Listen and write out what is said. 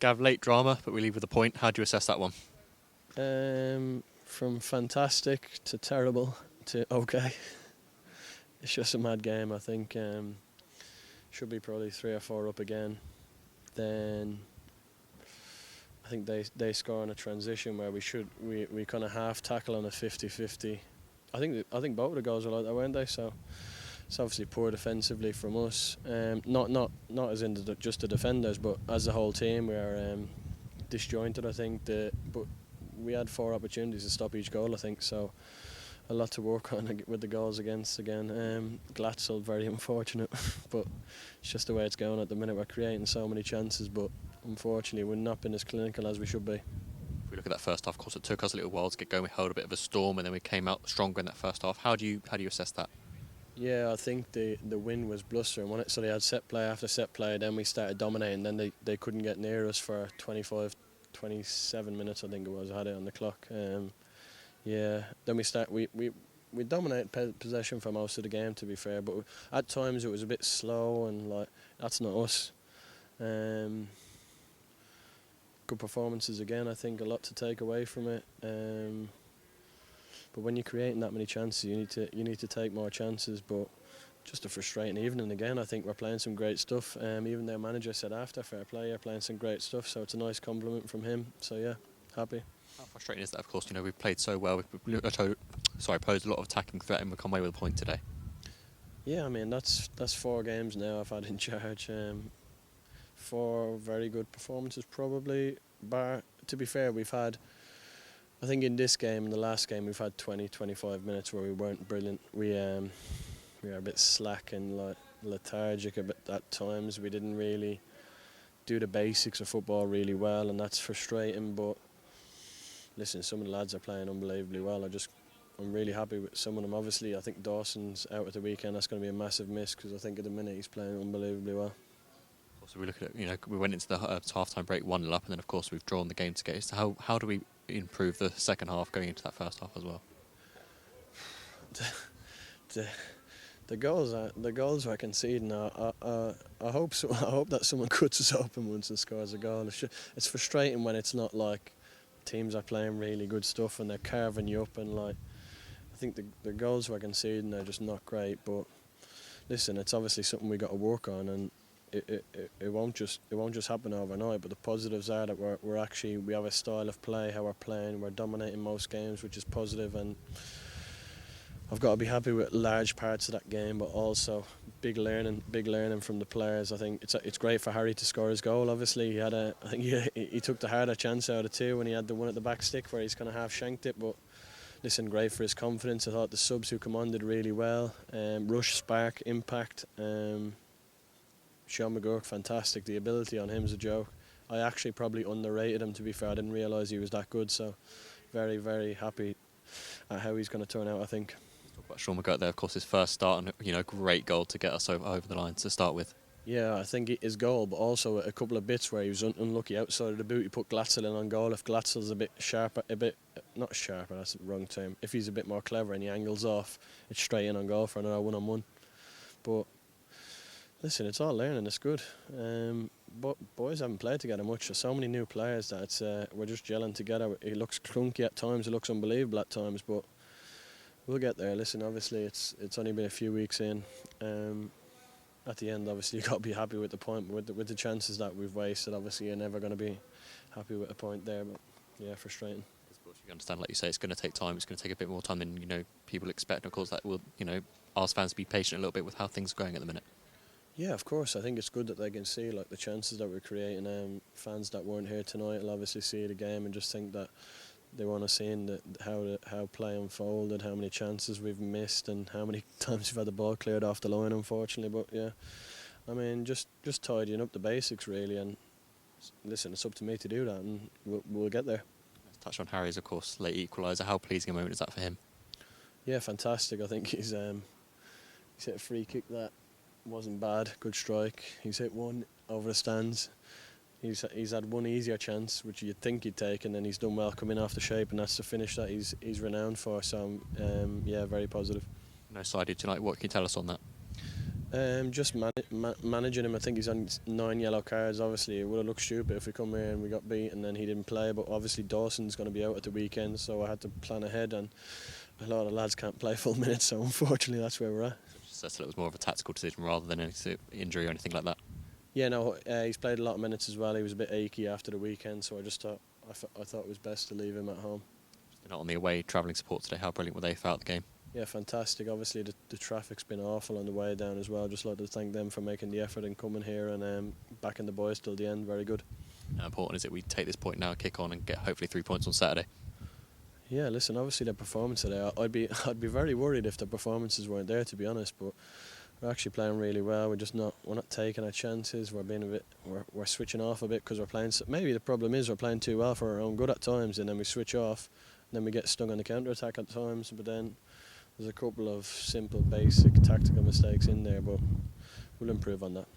Gav, late drama, but we leave with a point. How do you assess that one? From fantastic to terrible to okay. It's just a mad game. I think should be probably 3 or 4 up again. Then I think they score on a transition where we kind of half tackle on a 50-50. I think both of the goals were like that, weren't they? So it's obviously poor defensively from us. Not as in just the defenders, but as a whole team we are disjointed. I think but we had 4 opportunities to stop each goal. I think so. A lot to work on with the goals against again. Glatzel, very unfortunate, but it's just the way it's going at the minute. We're creating so many chances, but unfortunately we've not been as clinical as we should be. If we look at that first half, of course, it took us a little while to get going. We held a bit of a storm, and then we came out stronger in that first half. How do you assess that? Yeah, I think the win was blustering, wasn't it? So they had set play after set play, then we started dominating, then they couldn't get near us for 25, 27 minutes, I think it was. I had it on the clock. Yeah, then we dominated possession for most of the game, to be fair, but at times it was a bit slow, and like that's not us. Good performances again. I think a lot to take away from it. But when you're creating that many chances, you need to take more chances. But just a frustrating evening again. I think we're playing some great stuff. Even their manager said after, fair play, you're playing some great stuff. So it's a nice compliment from him. So yeah, happy. How frustrating is that? Of course, we've played so well. We've posed a lot of attacking threat, and we've come away with a point today. Yeah, I mean that's 4 games now I've had in charge. 4 very good performances probably. But to be fair, we've had, I think in this game and the last game, we've had 20-25 minutes where we weren't brilliant. We were a bit slack and like lethargic a bit at times. We didn't really do the basics of football really well, and that's frustrating. But listen, some of the lads are playing unbelievably well. I'm really happy with some of them. Obviously, I think Dawson's out at the weekend. That's going to be a massive miss because I think at the minute he's playing unbelievably well. So we look at it, we went into the half-time break 1-0 up, and then of course we've drawn the game to get. So how do we improve the second half going into that first half as well? The goals we're conceding. I hope so. I hope that someone cuts us open once and scores a goal. It's frustrating when it's not like teams are playing really good stuff and they're carving you up, and like I think the goals we're conceding are just not great. But listen, it's obviously something we got to work on, and it won't just happen overnight. But the positives are that we have a style of play, how we're playing, we're dominating most games, which is positive, and I've got to be happy with large parts of that game, but also big learning from the players. I think it's great for Harry to score his goal. Obviously, I think he took the harder chance out of 2 when he had the one at the back stick where he's kind of half shanked it. But listen, great for his confidence. I thought the subs who come on did really well. Rush, spark, impact. Sean McGurk, fantastic. The ability on him is a joke. I actually probably underrated him, to be fair. I didn't realise he was that good. So very, very happy at how he's going to turn out, I think. But Sean McGurk there, of course, his first start, and great goal to get us over the line to start with. Yeah, I think his goal, but also a couple of bits where he was unlucky outside of the boot. He put Glatzel in on goal. If Glatzel's a bit sharper, not sharper, that's the wrong term. If he's a bit more clever and he angles off, it's straight in on goal for another 1-on-1. But listen, it's all learning. It's good. But boys haven't played together much. There's so many new players that we're just gelling together. It looks clunky at times. It looks unbelievable at times, but we'll get there. Listen, obviously it's only been a few weeks in. At the end, obviously, you've got to be happy with the point. With the chances that we've wasted, obviously, you're never going to be happy with a point there. But yeah, frustrating. You understand, like you say, it's going to take time. It's going to take a bit more time than people expect. Of course, that will ask fans to be patient a little bit with how things are going at the minute. Yeah, of course. I think it's good that they can see like the chances that we're creating. Fans that weren't here tonight will obviously see the game and just think that they want to see how play unfolded, how many chances we've missed, and how many times we've had the ball cleared off the line, unfortunately. But yeah, I mean, just tidying up the basics really, and listen, it's up to me to do that, and we'll get there. Let's touch on Harry's, of course, late equaliser. How pleasing a moment is that for him? Yeah, fantastic. I think he's hit a free kick that wasn't bad, good strike. He's hit one over the stands. He's had one easier chance, which you'd think he'd take, and then he's done well coming off the shape, and that's the finish that he's renowned for. So yeah, very positive. No sided tonight. What can you tell us on that? Just managing him. I think he's on 9 yellow cards. Obviously, it would have looked stupid if we come here and we got beat and then he didn't play. But obviously, Dawson's going to be out at the weekend, so I had to plan ahead. And a lot of lads can't play full minutes, so unfortunately, that's where we're at. So it was more of a tactical decision rather than any injury or anything like that. Yeah, no, he's played a lot of minutes as well. He was a bit achy after the weekend, so I just thought I thought it was best to leave him at home. They're not on the away travelling support today. How brilliant were they throughout the game? Yeah, fantastic. Obviously, the traffic's been awful on the way down as well. Just like to thank them for making the effort and coming here and backing the boys till the end. Very good. How important is it we take this point now, kick on, and get hopefully 3 points on Saturday? Yeah, listen. Obviously, their performance today, I'd be very worried if the performances weren't there, to be honest. But we're actually playing really well. We're not taking our chances. We're switching off a bit because we're playing. Maybe the problem is we're playing too well for our own good at times, and then we switch off, and then we get stung on the counter attack at times. But then there's a couple of simple, basic tactical mistakes in there, but we'll improve on that.